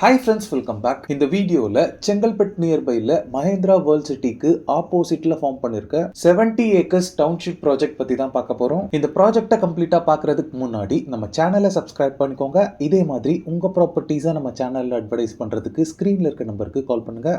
Hi friends, welcome back. இந்த வீடியோல Chengalpattu நியர்பைல Mahindra world சிட்டிக்கு ஆப்போசிட்ல ஃபார்ம் பண்ணிருக்க 70 ஏக்கர்ஸ் டவுன்ஷிப் ப்ராஜெக்ட் பத்தி தான் பார்க்க போறோம். இந்த ப்ராஜெக்ட்டை கம்ப்ளீட்டா பார்க்கிறதுக்கு முன்னாடி நம்ம சேனலை சப்ஸ்கிரைப் பண்ணிக்கோங்க. இதே மாதிரி உங்க ப்ராப்பர்ட்டிஸை நம்ம சேனல்ல அட்வர்டைஸ் பண்றதுக்கு ஸ்கிரீன்ல இருக்க நம்பருக்கு கால் பண்ணுங்க.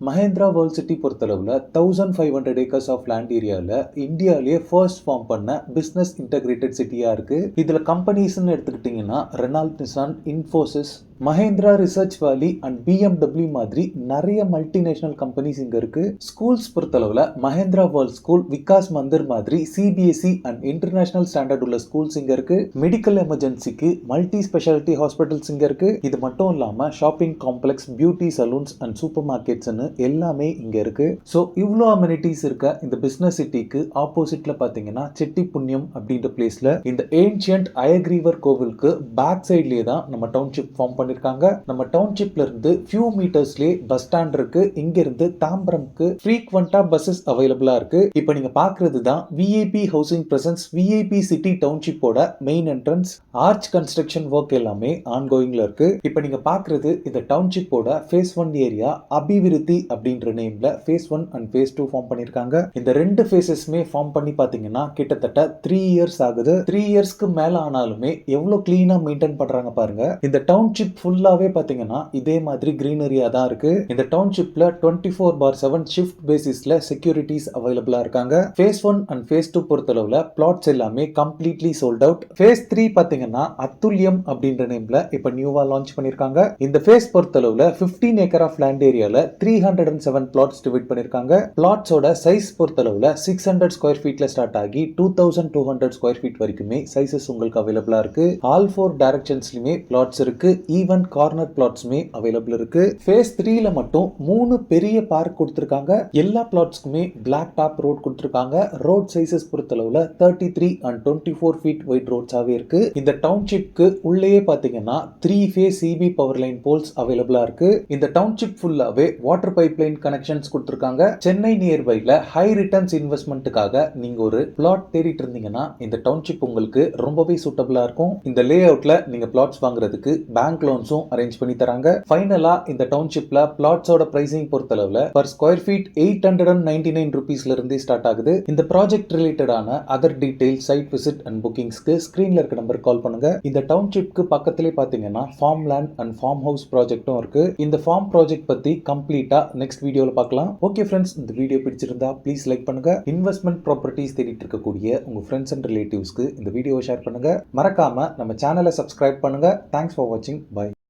மஹேந்திரா வேர்ல்ட் சிட்டி பொறுத்தளவில் 1500 ஏக்கர்ஸ் ஆஃப் லேண்ட் ஏரியாவில் இந்தியாவிலேயே ஃபர்ஸ்ட் ஃபார்ம் பண்ண பிஸ்னஸ் இன்டகிரேட்டட் சிட்டியாக இருக்குது. இதில் கம்பெனிஸ்ன்னு எடுத்துக்கிட்டிங்கன்னா Reynold Nissan, Infosys, Mahindra research வேலி அண்ட் BMW மாதிரி நிறைய மல்டிநேஷனல் கம்பெனிஸ் இங்கே இருக்குது. ஸ்கூல்ஸ் பொறுத்தளவில் மஹேந்திரா வேர்ல்ட் ஸ்கூல், விகாஸ் மந்திர் மாதிரி CBSE அண்ட் இன்டர்நேஷனல் ஸ்டாண்டர்ட் உள்ள ஸ்கூல்ஸ் இங்கே இருக்குது. மெடிக்கல் எமர்ஜென்சிக்கு மல்டி ஸ்பெஷாலிட்டி ஹாஸ்பிட்டல்ஸ் இங்கே இருக்குது. இது மட்டும் இல்லாமல் shopping complex, beauty salons and super மார்க்கெட்ஸ்னு எல்லாமே இங்க இருக்கு. ஸோ இவ்வளோ அமெனிட்டிஸ் இருக்க இந்த பிசினஸ் சிட்டிக்கு ஆப்போசிட்ல பாத்தீங்கன்னா செட்டி புண்ணியம் அப்படின்ற பிளேஸ்ல இந்த ஏன்ஷியன்ட் அயக்ரீவர் கோவிலுக்கு பேக் சைட்லயே தான் நம்ம டவுன்ஷிப் ஃபார்ம் பண்ணிருக்காங்க. நம்ம டவுன்ஷிப்ல இருந்து ஃபியூ மீட்டர்ஸ்லயே பஸ் ஸ்டாண்ட் இருக்கு. இங்க இருந்து தாம்பரம்க்கு ஃப்ரீக்வெண்டா பஸ்ஸஸ் அவைலபிளா இருக்கு. இப்போ நீங்க பாக்குறது தான் VIP housing presents VIP city டவுன்ஷிப்போட main entrance. Arch construction work எல்லாமே ஆன்கோயிங்ல இருக்கு. இப்போ நீங்க பாக்குறது இந்த டவுன்ஷிப்போட ஃபேஸ் 1 ஏரியா அபிவிருத்தி அப்படின்ற நேம்ல ஃபேஸ் 1 அண்ட் ஃபேஸ் 2 ஃபார்ம் பண்ணிருக்காங்க. இந்த ரெண்டு ஃபேஸஸ்மே ஃபார்ம் பண்ணி பாத்தீங்கன்னா கிட்டத்தட்ட 3 இயர்ஸ் ஆகுது. 3 இயர்ஸ்க்கு மேல ஆனாலுமே எவ்வளவு கிளீனா மெயின்டைன் பண்றாங்க பாருங்க. இந்த டவுன்ஷிப் ஃபுல்லாவே பாத்தீங்கன்னா இதே மாதிரி கிரீனரியா தான் இருக்கு. இந்த டவுன்ஷிப்ல 24/7 ஷிஃப்ட் பேசிஸ்ல செக்யூரிட்டிஸ் அவைலபிளா இருக்காங்க. ஃபேஸ் 1 அண்ட் ஃபேஸ் 2 பொறுத்தளவுல பிளாட்ஸ் எல்லாமே கம்ப்ளீட்லி சோல்ட் அவுட். ஃபேஸ் 3 பாத்தீங்கன்னா அத்துல்யம் அப்படின்ற நேம்ல இப்ப நியூவா லான்ச் பண்ணிருக்காங்க. இந்த ஃபேஸ் பொறுத்தளவுல 15 ஏக்கர் ஆஃப் லேண்ட் ஏரியால 307 plots டிவைட் பண்ணிருக்காங்க. பிளாட்ஸோட சைஸ் பொறுத்தளவுல 600 ஸ்கொயர் ஃபீட்ல ஸ்டார்ட் ஆகி 2200 ஸ்கொயர் ஃபீட் வரைக்குமே சைசஸ் உங்களுக்கு அவைலபிளா இருக்கு. ஆல் 4 டைரக்ஷன்ஸ்லயுமே பிளாட்ஸ் இருக்கு. ஈவன் கார்னர் பிளாட்ஸ்மே அவைலபிள் இருக்கு. ஃபேஸ் 3ல மட்டும் 3 பெரிய பார்க் கொடுத்திருக்காங்க. எல்லா பிளாட்ஸ்க்குமே பிளாக் டாப் ரோட் கொடுத்திருக்காங்க. ரோட் சைசஸ் பொறுத்தளவுல 33 அண்ட் 24 ஃபீட் வைட் ரோட்ஸாவே இருக்கு. இந்த டவுன்ஷிப்க்கு உள்ளேயே பாத்தீங்கன்னா 3 phase CB power line poles அவைலபிளா இருக்கு. இந்த டவுன்ஷிப் ஃபுல்லாவே வாட்டர் பைப்லைன் கனெக்ஷன்ஸ் கொடுத்திருக்காங்க. சென்னை நியர்பைல ஹை ரிட்டர்ன்ஸ் இன்வெஸ்ட்மெண்ட்டுக்காக நீங்க ஒரு பிளாட் தேடிட்டு இருந்தீங்கன்னா இந்த டவுன்ஷிப் உங்களுக்கு ரொம்பவே சூட்டபிளா இருக்கும். இந்த லே அவுட்ல நீங்க பிளாட்ஸ் வாங்குறதுக்கு பேங்க் லோன்ஸும் அரேஞ்ச் பண்ணி தராங்க. ஃபைனலா இந்த டவுன்ஷிப்ல பிளாட்ஸோட பிரைசிங் பொறுத்தளவுல பர் ஸ்கொயர் ஃபீட் 899 ரூபீஸ்ல இருந்தே ஸ்டார்ட் ஆகுது. இந்த ப்ராஜெக்ட் ரிலேட்டடான other detail, site visit and புக்கிங்ஸ்க்கு ஸ்கிரீன்ல இருக்க நம்பர் கால் பண்ணுங்க. இந்த டவுன்ஷிப்க்கு பக்கத்திலே பாத்தீங்கன்னா farm land and farm house ப்ராஜெக்டும் இருக்கு. இந்த ஃபார்ம் ப்ராஜெக்ட் பத்தி கம்ப்ளீட்டா நெக்ஸ்ட் வீடியோல பார்க்கலாம். ஓகே ஃப்ரெண்ட்ஸ், இந்த வீடியோ பிடிச்சிருந்தா ப்ளீஸ் லைக் பண்ணுங்க. இன்வெஸ்ட்மெண்ட் ப்ராப்பர்ட்டிஸ் தேடிட்டு இருக்கக்கூடிய உங்க ஃப்ரெண்ட்ஸ் அண்ட் ரிலேட்டிவ்ஸ்க்கு இந்த வீடியோவை ஷேர் பண்ணுங்க. மறக்காம நம்ம சேனலை சப்ஸ்கிரைப் பண்ணுங்க. தேங்க்ஸ் ஃபார் வாட்சிங். பை.